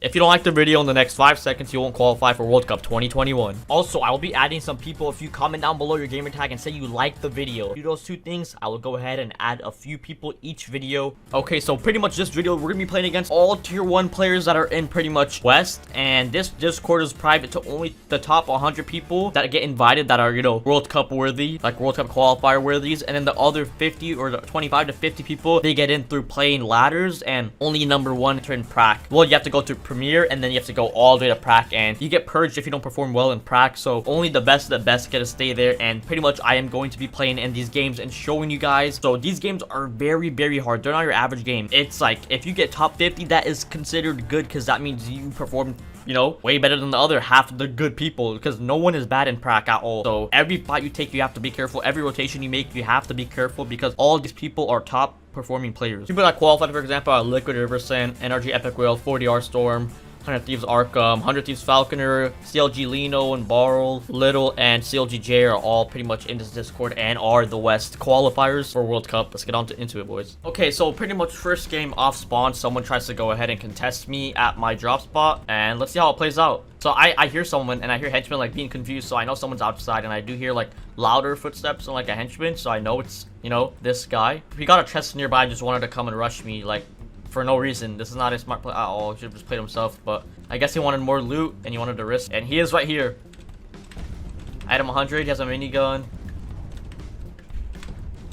If you don't like the video in the next 5 seconds, you won't qualify for World Cup 2021. Also, I will be adding some people. If you comment down below your gamer tag and say you like the video, do those 2 things, I will go ahead and add a few people each video. Okay, so pretty much this video, we're gonna be playing against all tier 1 players that are in pretty much West, and this Discord is private to only the top 100 people that get invited that are, you know, World Cup worthy, like World Cup qualifier worthies, and then the other 50 or the 25 to 50 people, they get in through playing ladders, and only number 1 turn prac. Well, you have to go to Premier, and then you have to go all the way to prac, and you get purged if you don't perform well in prac. So only the best of the best get to stay there, and pretty much I am going to be playing in these games and showing you guys. So these games are very, very hard. They're not your average game. It's like if you get top 50, that is considered good, because that means you perform, you know, way better than the other half of the good people, because no one is bad in prac at all. So every fight you take, you have to be careful. Every rotation you make, you have to be careful, because all these people are top performing players. People that qualified, for example, are Liquid River Sand, NRG Epikwhale, 40R Storm, 100 Thieves Arkham, 100 Thieves Falconer, CLG Lino and Barrel, Little, and CLG J are all pretty much in this Discord and are the West qualifiers for World Cup. Let's get on into it, boys. Okay, so pretty much first game off spawn, someone tries to go ahead and contest me at my drop spot, and let's see how it plays out. So I hear someone, and I hear henchmen like being confused, so I know someone's outside, and I do hear like louder footsteps and like a henchman, so I know it's, you know, this guy. He got a chest nearby, just wanted to come and rush me like for no reason. This is not a smart play at all. He should have just played himself, but I guess he wanted more loot and he wanted to risk, and he is right here. I hit him 100. He has a minigun,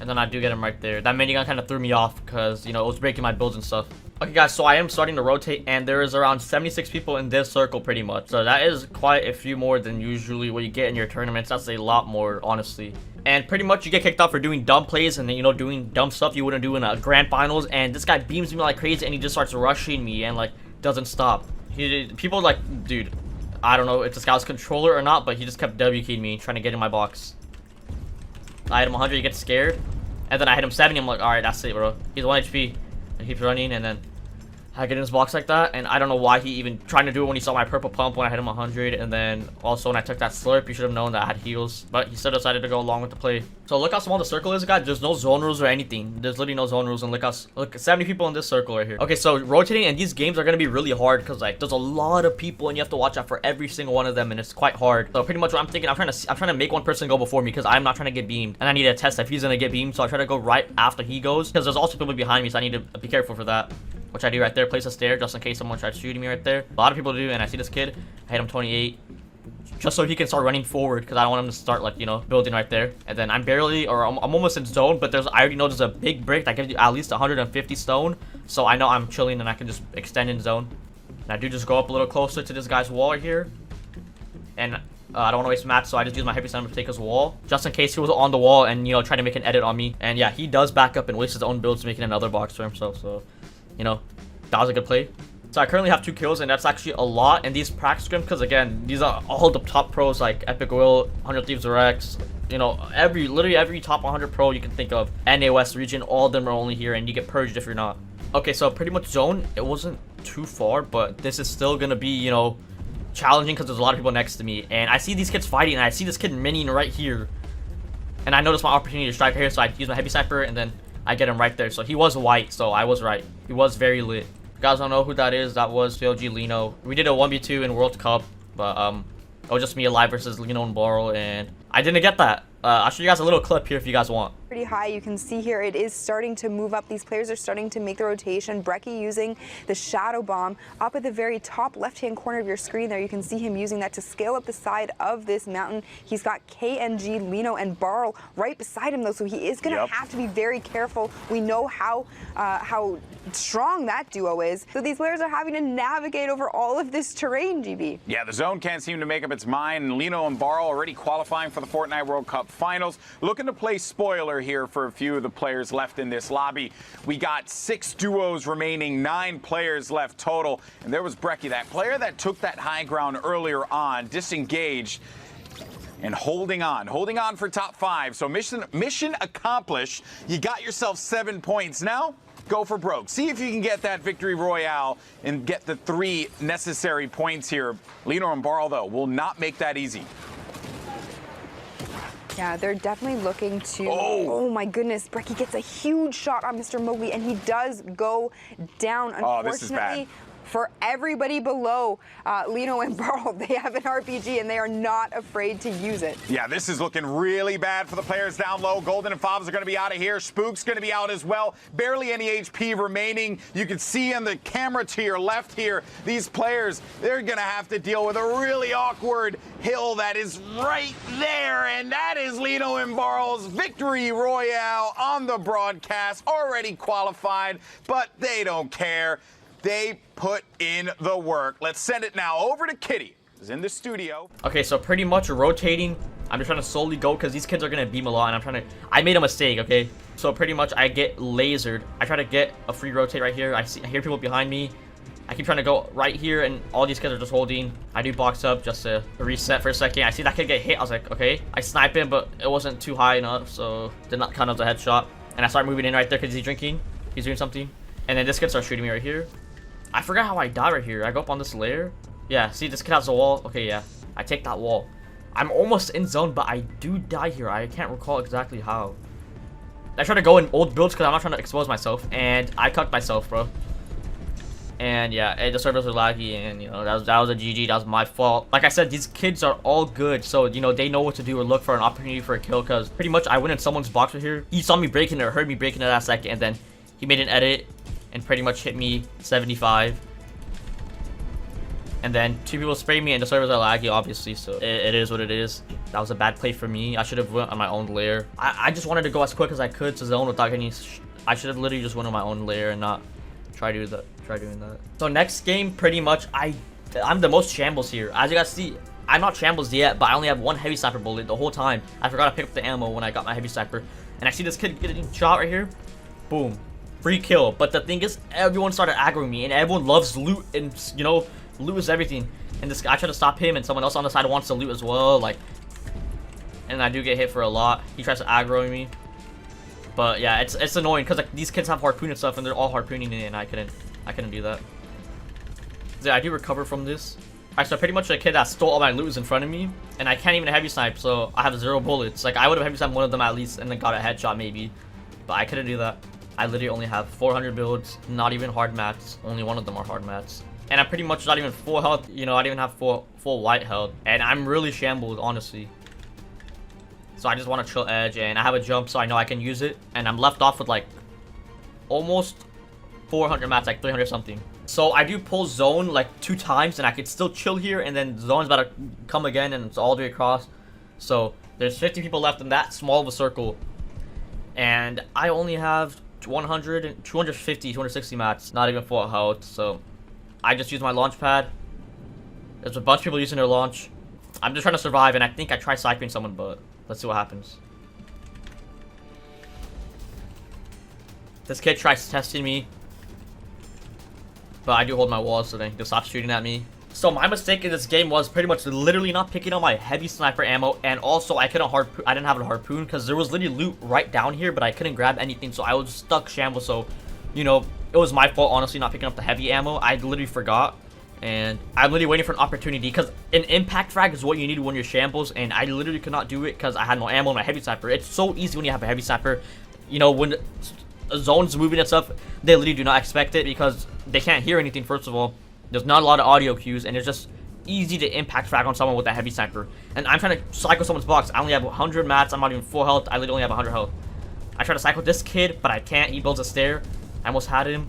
and then I do get him right there. That minigun kind of threw me off because, you know, it was breaking my builds and stuff. Okay guys, so I am starting to rotate, and there is around 76 people in this circle pretty much. So that is quite a few more than usually what you get in your tournaments. That's a lot more, honestly. And pretty much you get kicked out for doing dumb plays and then, you know, doing dumb stuff you wouldn't do in a grand finals. And this guy beams me like crazy, and he just starts rushing me and like doesn't stop. People like, dude, I don't know if this guy was controller or not, but he just kept W keying me, trying to get in my box. I hit him 100, he gets scared, and then I hit him 70. I'm like, all right, that's it, bro. He's 1 HP. He keeps running, and then I get in his box like that, and I don't know why he even trying to do it when he saw my purple pump when I hit him 100, and then also when I took that slurp, you should have known that I had heals, but he still decided to go along with the play. So look how small the circle is, guys. There's no zone rules or anything. There's literally no zone rules, and look 70 people in this circle right here. Okay, so rotating in these games are gonna be really hard, because like there's a lot of people, and you have to watch out for every single one of them, and it's quite hard. So pretty much what I'm thinking, I'm trying to make one person go before me, because I'm not trying to get beamed, and I need to test if he's gonna get beamed. So I try to go right after he goes, because there's also people behind me, so I need to be careful for that. Which I do right there, place a stair just in case someone tries shooting me right there. A lot of people do, and I see this kid. I hit him 28. Just so he can start running forward, because I don't want him to start like, you know, building right there. And then I'm almost in zone, but I already know there's a big brick that gives you at least 150 stone. So I know I'm chilling and I can just extend in zone. And I do just go up a little closer to this guy's wall right here. And I don't want to waste mats, so I just use my heavy slam to take his wall, just in case he was on the wall and, you know, try to make an edit on me. And yeah, he does back up and waste his own builds making another box for himself. So, you know, that was a good play. So I currently have 2 kills, and that's actually a lot in these prac scrims, because again, these are all the top pros like epikwhale, 100 Thieves Rex, you know, literally every top 100 pro you can think of. NA West region, all of them are only here, and you get purged if you're not. Okay, so pretty much zone, it wasn't too far, but this is still gonna be, you know, challenging, because there's a lot of people next to me, and I see these kids fighting, and I see this kid miniing right here, and I noticed my opportunity to strike here, so I use my heavy sniper, and then I get him right there. So he was white, so I was right. He was very lit. If you guys don't know who that is, that was CLG Lino. We did a 1v2 in World Cup, but it was just me alive versus Lino and Barrel, and I didn't get that. I'll show you guys a little clip here if you guys want. Pretty high. You can see here it is starting to move up. These players are starting to make the rotation. Brecci using the shadow bomb up at the very top left-hand corner of your screen there. You can see him using that to scale up the side of this mountain. He's got KNG, Lino, and Barl right beside him though, so he is going to have to be very careful. We know how strong that duo is. So these players are having to navigate over all of this terrain, GB. Yeah, the zone can't seem to make up its mind. Lino and Barl already qualifying for the Fortnite World Cup Finals. Looking to play spoiler here for a few of the players left in this lobby. We got 6 duos remaining, 9 players left total. And there was Brecci, that player that took that high ground earlier on, disengaged and holding on for top 5. So mission accomplished. You got yourself 7 points. Now go for broke. See if you can get that victory royale and get the 3 necessary points here. Lino and Barl, though, will not make that easy. Yeah, they're definitely looking to... Oh my goodness, Brecci gets a huge shot on Mr. Mowgli, and he does go down. Unfortunately, this is bad. for everybody below Lino and Barl. They have an RPG and they are not afraid to use it. Yeah, this is looking really bad for the players down low. Golden and Fobs are going to be out of here. Spook's going to be out as well. Barely any HP remaining. You can see on the camera to your left here, these players, they're going to have to deal with a really awkward hill that is right there. And that is Lino and Barl's victory royale on the broadcast. Already qualified, but they don't care. They put in the work. Let's send it now over to Kitty, who's in the studio. Okay, so pretty much rotating. I'm just trying to slowly go because these kids are going to beam a lot, and I made a mistake, okay? So pretty much I get lasered. I try to get a free rotate right here. I hear people behind me. I keep trying to go right here, and all these kids are just holding. I do box up just to reset for a second. I see that kid get hit. I was like, okay. I snipe him, but it wasn't too high enough, so did not count as a headshot. And I start moving in right there because he's drinking. He's doing something. And then this kid starts shooting me right here. I forgot how I die right here. I go up on this layer. Yeah, see, this kid has a wall. Okay, yeah. I take that wall. I'm almost in zone, but I do die here. I can't recall exactly how. I try to go in old builds because I'm not trying to expose myself. And I cucked myself, bro. And yeah, the servers are laggy, and you know, that was a GG. That was my fault. Like I said, these kids are all good, so you know, they know what to do or look for an opportunity for a kill, because pretty much I went in someone's box right here. He saw me breaking it or heard me breaking it that second, and then he made an edit and pretty much hit me 75. And then 2 people sprayed me, and the servers are laggy, obviously, so it is what it is. That was a bad play for me. I should have went on my own layer. I just wanted to go as quick as I could to zone without getting... I should have literally just went on my own layer and not try doing that. So next game, pretty much, I'm the most shambles here. As you guys see, I'm not shambles yet, but I only have 1 heavy sniper bullet the whole time. I forgot to pick up the ammo when I got my heavy sniper. And I see this kid getting shot right here. Boom. Free kill. But the thing is, everyone started aggroing me, and everyone loves loot, and you know, loot is everything. And this guy tried to stop him, and someone else on the side wants to loot as well, like, and I do get hit for a lot. He tries to aggro me, but yeah, it's annoying because like these kids have harpoon and stuff, and they're all harpooning me, and I couldn't do that. So yeah, I do recover from this. Alright, so pretty much the kid that stole all my loot is in front of me, and I can't even heavy snipe, so I have 0 bullets. Like, I would have heavy sniped one of them at least, and then got a headshot maybe, but I couldn't do that. I literally only have 400 builds, not even hard mats. Only one of them are hard mats. And I'm pretty much not even full health, you know, I don't even have full white health. And I'm really shambled, honestly. So I just want to chill edge, and I have a jump so I know I can use it. And I'm left off with like almost 400 mats, like 300 something. So I do pull zone like 2 times, and I could still chill here, and then zone's about to come again, and it's all the way across. So there's 50 people left in that small of a circle. And I only have 250, 260 mats, not even full health. So I just use my launch pad. There's a bunch of people using their launch. I'm just trying to survive, and I think I tried cycling someone, but let's see what happens. This kid tries testing me, but I do hold my wall, so then he'll stop shooting at me. So my mistake in this game was pretty much literally not picking up my heavy sniper ammo, and also I didn't have a harpoon because there was literally loot right down here, but I couldn't grab anything, so I was stuck shambles. So, you know, it was my fault, honestly, not picking up the heavy ammo. I literally forgot, and I'm literally waiting for an opportunity because an impact frag is what you need when you're shambles, and I literally could not do it because I had no ammo on my heavy sniper. It's so easy when you have a heavy sniper. You know, when a zone's moving and stuff, they literally do not expect it because they can't hear anything, first of all. There's not a lot of audio cues, and it's just easy to impact frag on someone with a heavy sniper. And I'm trying to cycle someone's box. I only have 100 mats. I'm not even full health. I literally only have 100 health. I try to cycle this kid, but I can't. He builds a stair. I almost had him.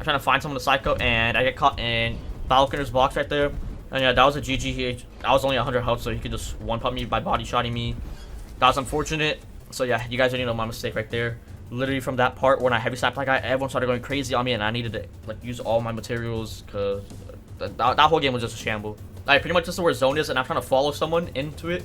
I'm trying to find someone to cycle, and I get caught in Falconer's box right there. And yeah, that was a GG. I was only 100 health, so he could just one-put me by body shotting me. That was unfortunate. So yeah, you guys already know my mistake right there. Literally from that part when I heavy sniped that guy, everyone started going crazy on me, and I needed to like use all my materials because that whole game was just a shamble. Like, pretty much this is where zone is, and I'm trying to follow someone into it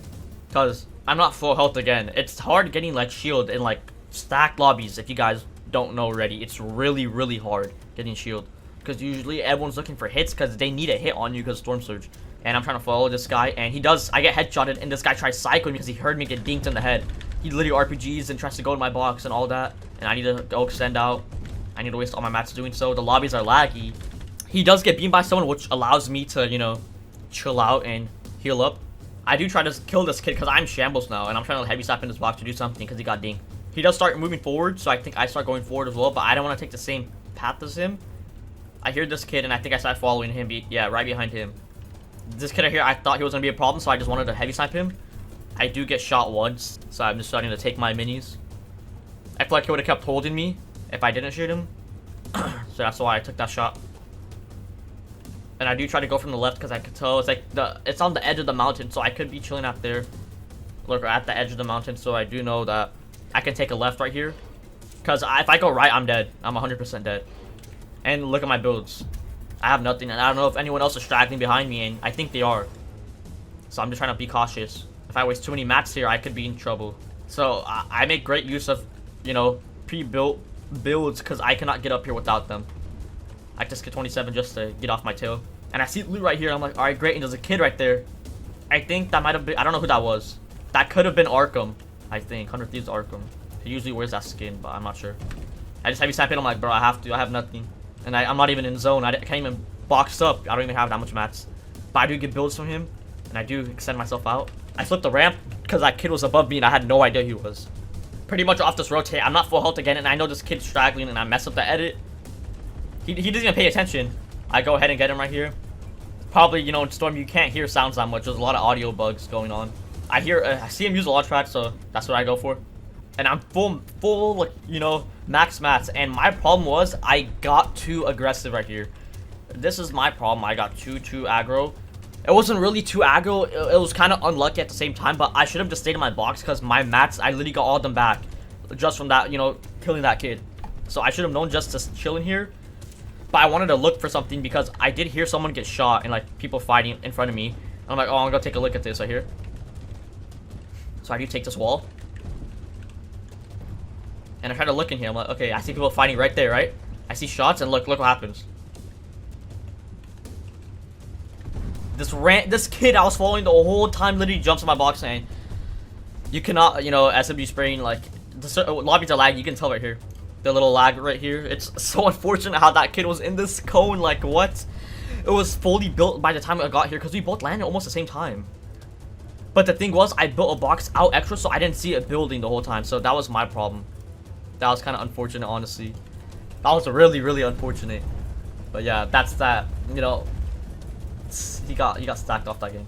because I'm not full health again. It's hard getting like shield in like stacked lobbies. If you guys don't know already, it's really hard getting shield because usually everyone's looking for hits because they need a hit on you because Storm Surge. And I'm trying to follow this guy, and he does. I get headshotted, and this guy tries cycling me because he heard me get dinked in the head. He literally RPGs and tries to go in my box and all that, and I need to go extend out. I need to waste all my mats doing so. The lobbies are laggy. He does get beamed by someone, which allows me to, you know, chill out and heal up. I do try to kill this kid because I'm shambles now, and I'm trying to heavy slap in his box to do something because he got dinked. He does start moving forward, so I think I start going forward as well, but I don't want to take the same path as him. I hear this kid and I think I started following him. Yeah, right behind him. This kid right here, I thought he was gonna be a problem, so I just wanted to heavy snipe him. I do get shot once, so I'm just starting to take my minis. I feel like he would have kept holding me if I didn't shoot him. So that's why I took that shot. And I do try to go from the left because I could tell it's like it's on the edge of the mountain, so I could be chilling out there. Look, at the edge of the mountain, so I do know that I can take a left right here. Because if I go right, I'm dead. I'm 100% dead. And look at my builds. I have nothing, and I don't know if anyone else is straggling behind me, and I think they are. So I'm just trying to be cautious. If I waste too many mats here, I could be in trouble. So I make great use of, you know, pre-built builds because I cannot get up here without them. I just get 27 just to get off my tail. And I see loot right here. I'm like, alright, great. And there's a kid right there. I think that might have been, I don't know who that was. That could have been Arkham, I think. 100 Thieves Arkham. He usually wears that skin, but I'm not sure. I just heavy snap it. I'm like, bro, I have to. I have nothing. And I'm not even in zone. I can't even box up. I don't even have that much mats. But I do get builds from him. And I do extend myself out. I flipped the ramp because that kid was above me and I had no idea he was. Pretty much off this rotate. I'm not full health again. And I know this kid's straggling and I mess up the edit. He doesn't even pay attention. I go ahead and get him right here. Probably, you know, in Storm you can't hear sounds that much. There's a lot of audio bugs going on. I see him use a lot of tracks, so that's what I go for. And I'm full, like, you know, max mats. And my problem was I got too aggressive right here. This is my problem. I got too aggro. It wasn't really too aggro. It was kind of unlucky at the same time. But I should have just stayed in my box because my mats, I literally got all of them back. Just from that, you know, killing that kid. So I should have known just to chill in here. But I wanted to look for something because I did hear someone get shot and, like, people fighting in front of me. I'm like, oh, I'm gonna take a look at this right here. So I do take this wall. And I try to look in here. I'm like, okay, I see people fighting right there, right? I see shots, and look what happens. This kid I was following the whole time literally jumps in my box saying, you cannot, you know, SMG spraying, like, the lobbies are lag. You can tell right here. The little lag right here. It's so unfortunate how that kid was in this cone. Like, what? It was fully built by the time I got here because we both landed almost the same time. But the thing was, I built a box out extra, so I didn't see it building the whole time. So that was my problem. That was kind of unfortunate, honestly. That was really unfortunate. But yeah, that's that. You know, he got stacked off that game.